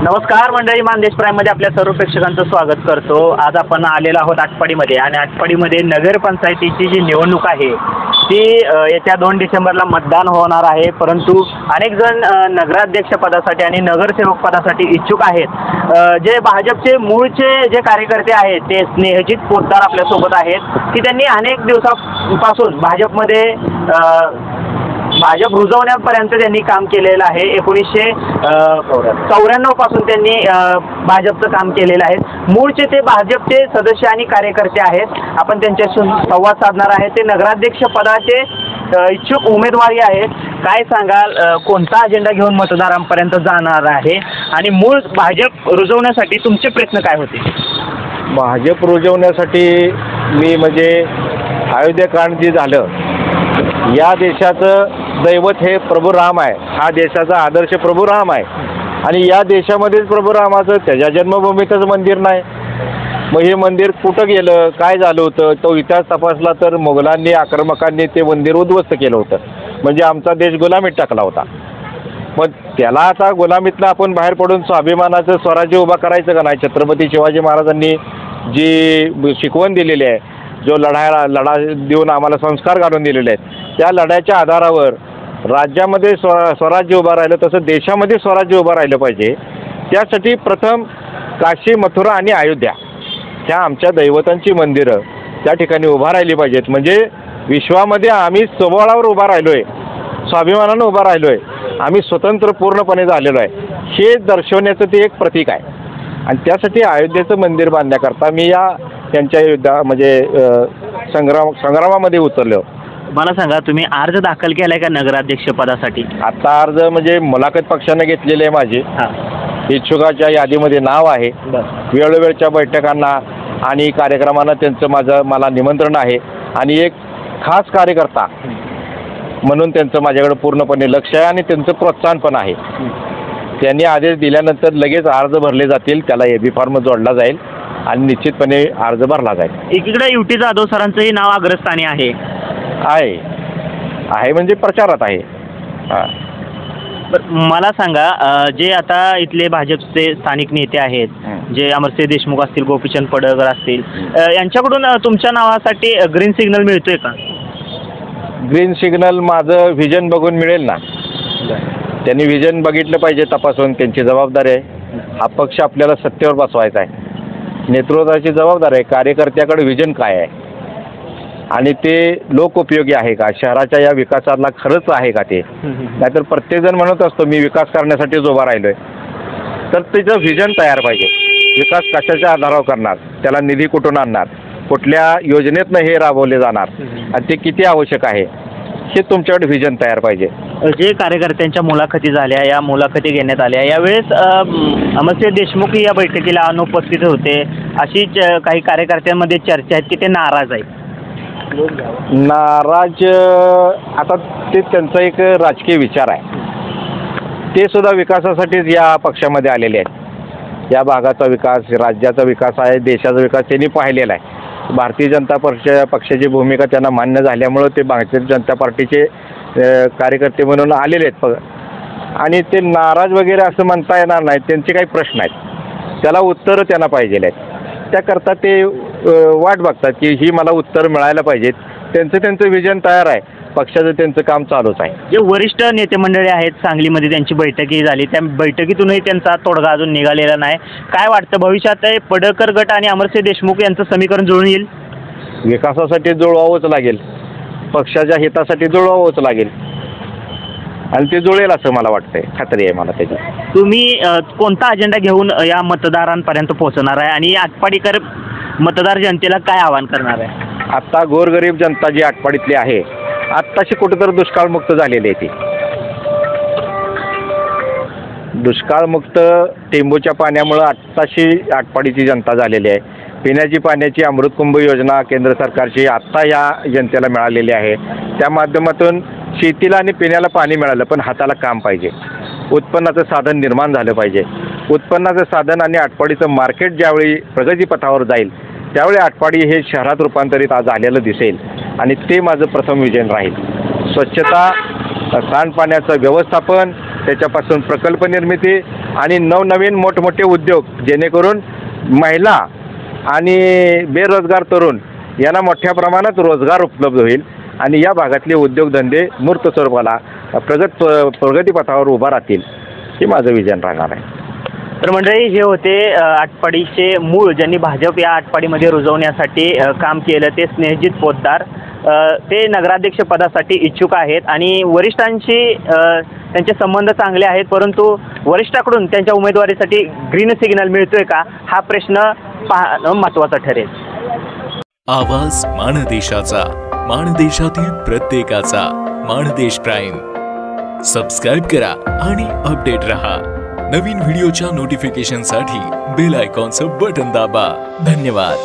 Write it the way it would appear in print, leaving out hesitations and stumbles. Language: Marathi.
नमस्कार मंडळी, मानदेश प्राईममध्ये आपल्या सर्व प्रेक्षकांचं स्वागत करतो. आज आपण आलेलो आहोत आटपाडीमध्ये आणि आटपाडीमध्ये नगरपंचायतीची जी निवडणूक आहे ती येत्या 2 डिसेंबरला मतदान होणार आहे. परंतु अनेक जण नगराध्यक्ष पदासाठी आणि नगरसेवक पदासाठी इच्छुक आहेत. जे भाजपचे मूळचे जे कार्यकर्ते आहेत ते स्नेहजित पोतदार आपल्यासोबत आहेत की त्यांनी अनेक दिवसापासून भाजप रुजवण्यापर्यंत त्यांनी काम केलेलं आहे. 1994 पासून त्यांनी भाजपचं काम केलेलं आहे. मूळचे ते भाजपचे सदस्य आणि कार्यकर्ते आहेत. आपण त्यांच्याशी संवाद साधणार आहे. ते नगराध्यक्ष पदाचे इच्छुक उमेदवारी आहेत. काय सांगाल, कोणता अजेंडा घेऊन मतदारांपर्यंत जाणार आहे आणि मूळ भाजप रुजवण्यासाठी तुमचे प्रयत्न काय होते? भाजप रुजवण्यासाठी मी म्हणजे अयोध्याकांड जे झालं, या देशाचं दैवत हे प्रभू राम आहे. हा देशाचा आदर्श प्रभू राम आहे आणि या देशामध्येच प्रभू रामाचं त्याच्या जन्मभूमीतच मंदिर नाही. मग हे मंदिर कुठं गेलं, काय झालं होतं, तो इतिहास तपासला तर मोगलांनी, आक्रमकांनी ते मंदिर उद्ध्वस्त केलं होतं. म्हणजे आमचा देश गुलामीत टाकला होता. मग त्याला आता गुलामीतनं आपण बाहेर पडून स्वाभिमानाचं स्वराज्य उभा करायचं का नाही? छत्रपती शिवाजी महाराजांनी जी शिकवण दिलेली आहे, जो लढा देऊन आम्हाला संस्कार घालून दिलेले आहेत, त्या लढ्याच्या आधारावर राज्यामध्ये स्वराज्य उभं राहिलं, तसं देशामध्ये स्वराज्य उभं राहिलं पाहिजे. त्यासाठी प्रथम काशी, मथुरा आणि अयोध्या ह्या आमच्या दैवतांची मंदिरं त्या ठिकाणी उभा राहिली पाहिजेत. म्हणजे विश्वामध्ये आम्ही स्वबळावर उभा राहिलो आहे, स्वाभिमानानं उभा राहिलो आहे, आम्ही स्वतंत्र पूर्णपणे झालेलो आहे, हे दर्शवण्याचं ते एक प्रतीक आहे. आणि त्यासाठी अयोध्येचं मंदिर बांधण्याकरता मी या त्यांच्या म्हणजे संग्रामामध्ये उतरलो. मला सांगा, तुम्ही अर्ज दाखल केलाय का नगराध्यक्ष पदासाठी? आता अर्ज म्हणजे मुलाखत पक्षाने घेतलेली आहे माझी. इच्छुकाच्या यादीमध्ये नाव आहे. वेळोवेळच्या बैठकांना आणि कार्यक्रमांना त्यांचं मला निमंत्रण आहे आणि एक खास कार्यकर्ता म्हणून त्यांचं माझ्याकडे पूर्णपणे लक्ष आहे आणि त्यांचं प्रोत्साहन पण आहे. त्यांनी आदेश दिल्यानंतर लगेच अर्ज भरले जातील, त्याला एबी फॉर्म जोडला जाईल आणि निश्चितपणे अर्ज भरला जाईल. एकीकडे युटी जाधव सरांचंही नाव अग्रस्थानी आहे म्हणजे प्रचारात आहे. मला सांगा, जे आता इथले भाजपचे स्थानिक नेते आहेत, जे अमरसिंह देशमुख असतील, गोपीचंद पडळकर असतील, यांच्याकडून तुमच्या नावासाठी ग्रीन सिग्नल मिळतोय का? ग्रीन सिग्नल माझं व्हिजन बघून मिळेल ना. त्यांनी व्हिजन बघितलं पाहिजे तपासून, त्यांची जबाबदारी आहे. हा पक्ष आपल्याला सत्तेवर बसवायचा आहे, नेतृत्वाची जबाबदारी आहे. कार्यकर्त्याकडे व्हिजन काय आहे आणि ते लोकोपयोगी आहे का, शहराच्या या विकासाला खरंच आहे का ते? नाहीतर प्रत्येकजण म्हणत असतो मी विकास करण्यासाठीच उभा राहिलोय. तर त्याचं व्हिजन तयार पाहिजे. विकास कशाच्या आधारावर करणार, त्याला निधी कुठून आणणार, कुठल्या योजनेतनं हे राबवले जाणार आणि ते किती आवश्यक आहे, हे तुमच्याकडे व्हिजन तयार पाहिजे. जे कार्यकर्त्यांच्या मुलाखती झाल्या, या मुलाखती घेण्यात आल्या, यावेळेस अमरसिंह देशमुख या बैठकीला अनुपस्थित होते, अशी काही कार्यकर्त्यांमध्ये चर्चा आहेत की ते नाराज आहेत. नाराज आता ते त्यांचा एक राजकीय विचार आहे. ते सुद्धा विकासासाठीच या पक्षामध्ये आलेले आहेत. या भागाचा विकास, राज्याचा विकास आहे, देशाचा विकास त्यांनी पाहिलेला आहे. भारतीय जनता पक्षाची भूमिका त्यांना मान्य झाल्यामुळं ते भारतीय जनता पार्टीचे कार्यकर्ते म्हणून आलेले आहेत. आणि ते नाराज वगैरे असं म्हणता येणार नाही. त्यांचे काही प्रश्न आहेत, त्याला उत्तरं त्यांना पाहिजे आहेत. त्याकरता ते वाट बघतात की ही मला उत्तर मिळायला पाहिजेत. त्यांचं व्हिजन तयार आहे, पक्षाचं त्यांचं काम चालूच आहे. जे वरिष्ठ नेते मंडळी आहेत, सांगलीमध्ये त्यांची बैठकही झाली, त्या बैठकीतूनही त्यांचा तोडगा अजून निघालेला नाही. काय वाटतं, भविष्यात पडळकर गट आणि अमरसिंह देशमुख यांचं समीकरण जुळून येईल? विकासासाठी जुळवावंच लागेल, पक्षाच्या हितासाठी जुळवावंच लागेल आणि ते जुळेल असं मला वाटतंय, खात्री आहे मला त्याची. तुम्ही कोणता अजेंडा घेऊन या मतदारांपर्यंत पोहोचणार आहे आणि आटपाडीकर मतदार जनतेला काय आवाहन करणार आहे? आत्ता गोरगरीब जनता जी आटपाडीतली आहे, आत्ताशी कुठंतरी दुष्काळमुक्त झालेली आहे. ती दुष्काळमुक्त टेंबूच्या पाण्यामुळं आत्ताशी आटपाडीची जनता झालेली आहे. पिण्याची पाण्याची अमृतकुंभ योजना केंद्र सरकारची आत्ता या जनतेला मिळालेली आहे. त्या माध्यमातून शेतीला आणि पिण्याला पाणी मिळालं, पण हाताला काम पाहिजे. उत्पन्नाचं साधन निर्माण झालं पाहिजे. उत्पन्नाचं साधन आणि आटपाडीचं मार्केट ज्यावेळी प्रगतीपथावर जाईल त्यावेळी आटपाडी हे शहरात रूपांतरित आज झालेलं दिसेल आणि ते माझं प्रथम विजन राहील. स्वच्छता, सांडपाण्याचं व्यवस्थापन, त्याच्यापासून प्रकल्प निर्मिती आणि नवनवीन मोठमोठे उद्योग जेणेकरून महिला आणि बेरोजगार तरुण यांना मोठ्या प्रमाणात रोजगार उपलब्ध होईल आणि या भागातले उद्योगधंदे मूर्त स्वरूपाला प्रगतीपथावर उभा राहतील हे माझं विजन राहणार आहे. तर मंडळी, हे होते आटपाडीचे मूळ ज्यांनी भाजप या आटपाडीमध्ये रुजवण्यासाठी काम केलं ते स्नेहजित पोतदार. ते नगराध्यक्ष पदासाठी इच्छुक आहेत आणि वरिष्ठांशी त्यांचे संबंध चांगले आहेत, परंतु वरिष्ठाकडून त्यांच्या उमेदवारीसाठी ग्रीन सिग्नल मिळतोय का हा प्रश्न पाहणं महत्त्वाचं ठरेल. आवाज माणदेशाचा, माणदेशातील प्रत्येकाचा. माणदेश प्राईम सबस्क्राईब करा आणि अपडेट रहा. नवीन व्हिडिओच्या नोटिफिकेशनसाठी बेल आयकॉनचं बटन दाबा. धन्यवाद.